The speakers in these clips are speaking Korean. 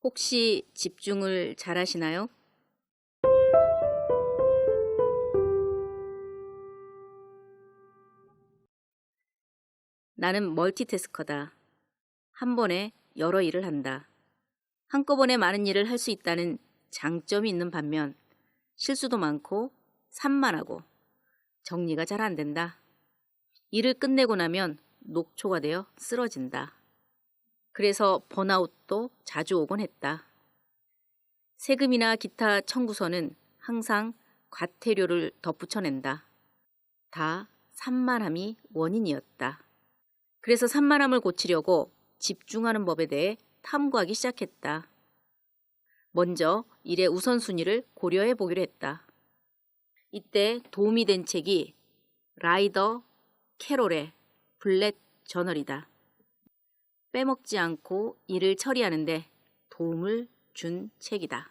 혹시 집중을 잘 하시나요? 나는 멀티태스커다. 한 번에 여러 일을 한다. 한꺼번에 많은 일을 할 수 있다는 장점이 있는 반면 실수도 많고 산만하고 정리가 잘 안 된다. 일을 끝내고 나면 녹초가 되어 쓰러진다. 그래서 번아웃도 자주 오곤 했다. 세금이나 기타 청구서는 항상 과태료를 덧붙여낸다. 다 산만함이 원인이었다. 그래서 산만함을 고치려고 집중하는 법에 대해 탐구하기 시작했다. 먼저 일의 우선순위를 고려해 보기로 했다. 이때 도움이 된 책이 라이더 캐롤의 블렛 저널이다. 빼먹지 않고 일을 처리하는데 도움을 준 책이다.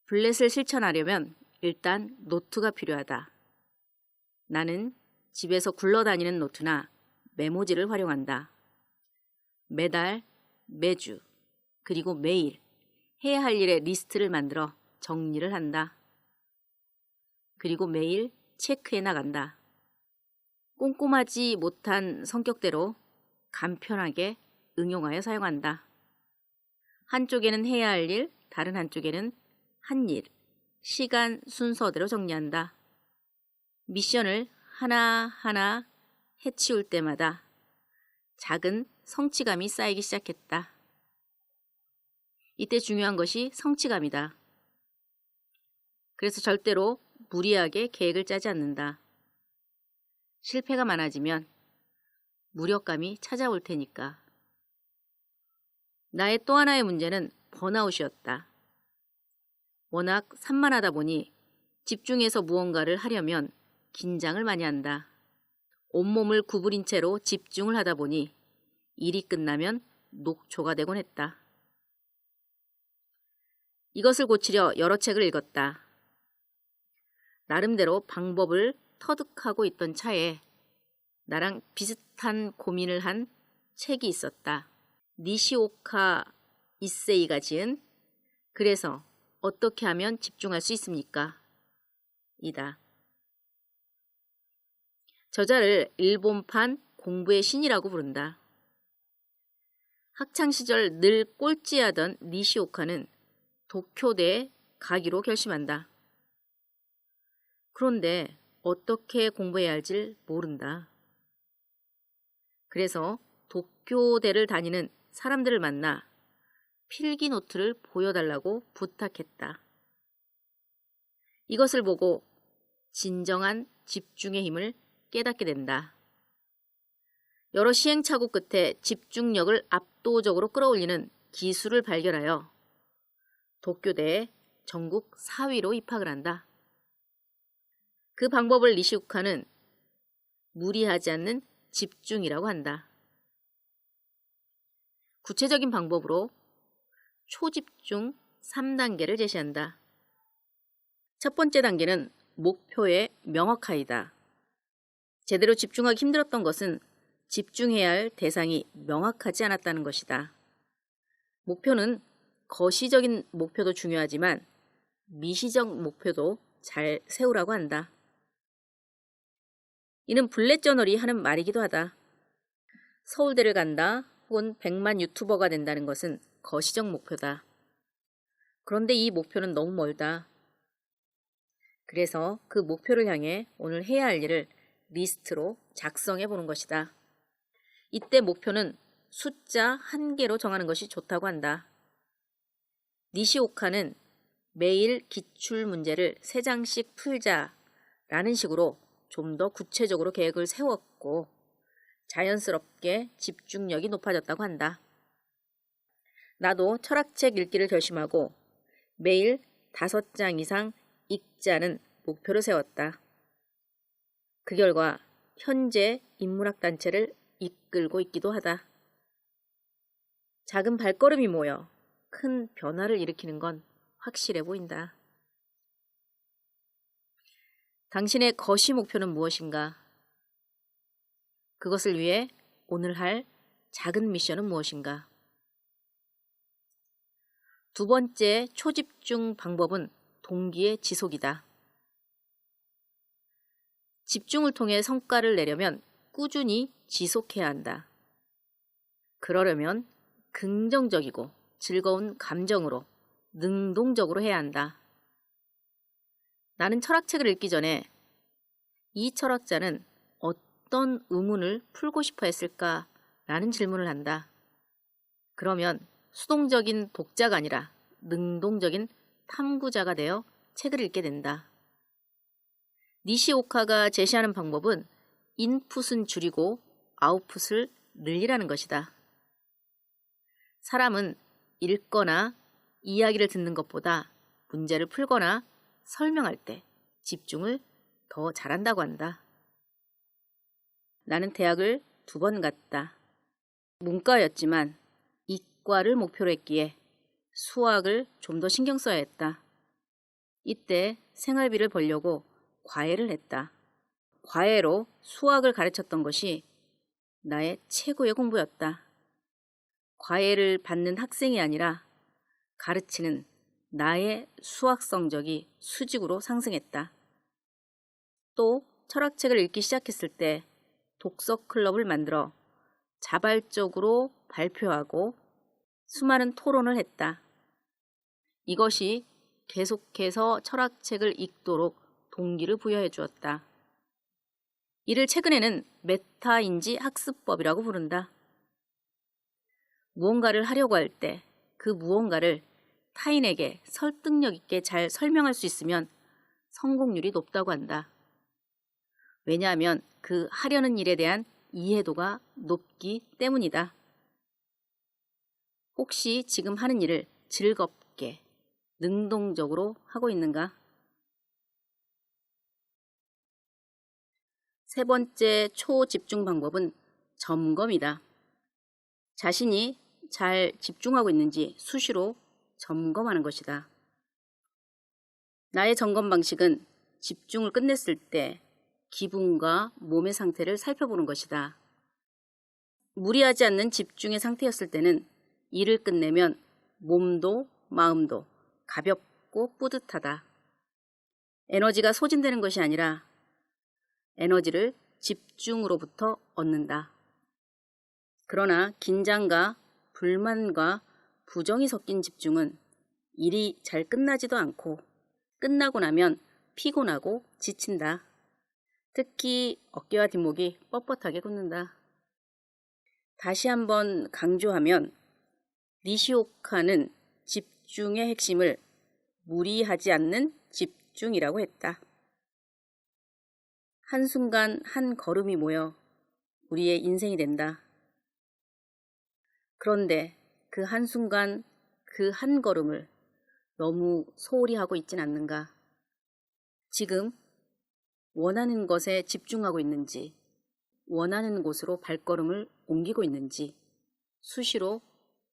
블렛을 실천하려면 일단 노트가 필요하다. 나는 집에서 굴러다니는 노트나 메모지를 활용한다. 매달, 매주, 그리고 매일 해야 할 일의 리스트를 만들어 정리를 한다. 그리고 매일 체크해 나간다. 꼼꼼하지 못한 성격대로 간편하게 응용하여 사용한다. 한쪽에는 해야 할 일, 다른 한쪽에는 한 일, 시간 순서대로 정리한다. 미션을 하나하나 해치울 때마다 작은 성취감이 쌓이기 시작했다. 이때 중요한 것이 성취감이다. 그래서 절대로 무리하게 계획을 짜지 않는다. 실패가 많아지면 무력감이 찾아올 테니까. 나의 또 하나의 문제는 번아웃이었다. 워낙 산만하다 보니 집중해서 무언가를 하려면 긴장을 많이 한다. 온몸을 구부린 채로 집중을 하다 보니 일이 끝나면 녹초가 되곤 했다. 이것을 고치려 여러 책을 읽었다. 나름대로 방법을 터득하고 있던 차에 나랑 비슷한 고민을 한 책이 있었다. 니시오카 이세이가 지은 그래서 어떻게 하면 집중할 수 있습니까? 이다. 저자를 일본판 공부의 신이라고 부른다. 학창시절 늘 꼴찌하던 니시오카는 도쿄대에 가기로 결심한다. 그런데 어떻게 공부해야 할지 모른다. 그래서 도쿄대를 다니는 사람들을 만나 필기 노트를 보여달라고 부탁했다. 이것을 보고 진정한 집중의 힘을 깨닫게 된다. 여러 시행착오 끝에 집중력을 압도적으로 끌어올리는 기술을 발견하여 도쿄대에 전국 4위로 입학을 한다. 그 방법을 니시오카는 무리하지 않는 집중이라고 한다. 구체적인 방법으로 초집중 3단계를 제시한다. 첫 번째 단계는 목표의 명확하이다. 제대로 집중하기 힘들었던 것은 집중해야 할 대상이 명확하지 않았다는 것이다. 목표는 거시적인 목표도 중요하지만 미시적 목표도 잘 세우라고 한다. 이는 블렛 저널이 하는 말이기도 하다. 서울대를 간다 혹은 100만 유튜버가 된다는 것은 거시적 목표다. 그런데 이 목표는 너무 멀다. 그래서 그 목표를 향해 오늘 해야 할 일을 리스트로 작성해 보는 것이다. 이때 목표는 숫자 1개로 정하는 것이 좋다고 한다. 니시오카는 매일 기출 문제를 3장씩 풀자라는 식으로 좀 더 구체적으로 계획을 세웠고 자연스럽게 집중력이 높아졌다고 한다. 나도 철학책 읽기를 결심하고 매일 5장 이상 읽자는 목표를 세웠다. 그 결과 현재 인문학 단체를 이끌고 있기도 하다. 작은 발걸음이 모여 큰 변화를 일으키는 건 확실해 보인다. 당신의 거시 목표는 무엇인가? 그것을 위해 오늘 할 작은 미션은 무엇인가? 두 번째 초집중 방법은 동기의 지속이다. 집중을 통해 성과를 내려면 꾸준히 지속해야 한다. 그러려면 긍정적이고 즐거운 감정으로 능동적으로 해야 한다. 나는 철학책을 읽기 전에 이 철학자는 어떤 의문을 풀고 싶어 했을까라는 질문을 한다. 그러면 수동적인 독자가 아니라 능동적인 탐구자가 되어 책을 읽게 된다. 니시오카가 제시하는 방법은 인풋은 줄이고 아웃풋을 늘리라는 것이다. 사람은 읽거나 이야기를 듣는 것보다 문제를 풀거나 설명할 때 집중을 더 잘한다고 한다. 나는 대학을 2번 갔다. 문과였지만 이과를 목표로 했기에 수학을 좀 더 신경 써야 했다. 이때 생활비를 벌려고 과외를 했다. 과외로 수학을 가르쳤던 것이 나의 최고의 공부였다. 과외를 받는 학생이 아니라 가르치는 나의 수학 성적이 수직으로 상승했다. 또 철학책을 읽기 시작했을 때 독서 클럽을 만들어 자발적으로 발표하고 수많은 토론을 했다. 이것이 계속해서 철학책을 읽도록 동기를 부여해 주었다. 이를 최근에는 메타인지 학습법이라고 부른다. 무언가를 하려고 할 때 그 무언가를 타인에게 설득력 있게 잘 설명할 수 있으면 성공률이 높다고 한다. 왜냐하면 그 하려는 일에 대한 이해도가 높기 때문이다. 혹시 지금 하는 일을 즐겁게, 능동적으로 하고 있는가? 세 번째 초집중 방법은 점검이다. 자신이 잘 집중하고 있는지 수시로 점검하는 것이다. 나의 점검 방식은 집중을 끝냈을 때 기분과 몸의 상태를 살펴보는 것이다. 무리하지 않는 집중의 상태였을 때는 일을 끝내면 몸도 마음도 가볍고 뿌듯하다. 에너지가 소진되는 것이 아니라 에너지를 집중으로부터 얻는다. 그러나 긴장과 불만과 부정이 섞인 집중은 일이 잘 끝나지도 않고 끝나고 나면 피곤하고 지친다. 특히 어깨와 뒷목이 뻣뻣하게 굳는다. 다시 한번 강조하면 니시오카는 집중의 핵심을 무리하지 않는 집중이라고 했다. 한순간 한 걸음이 모여 우리의 인생이 된다. 그런데 그 한순간 그 한 걸음을 너무 소홀히 하고 있진 않는가? 지금 원하는 것에 집중하고 있는지, 원하는 곳으로 발걸음을 옮기고 있는지 수시로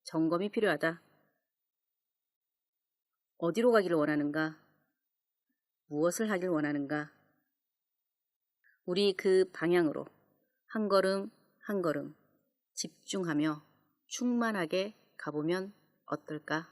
점검이 필요하다. 어디로 가기를 원하는가? 무엇을 하길 원하는가? 우리 그 방향으로 한 걸음 한 걸음 집중하며 충만하게 가보면 어떨까?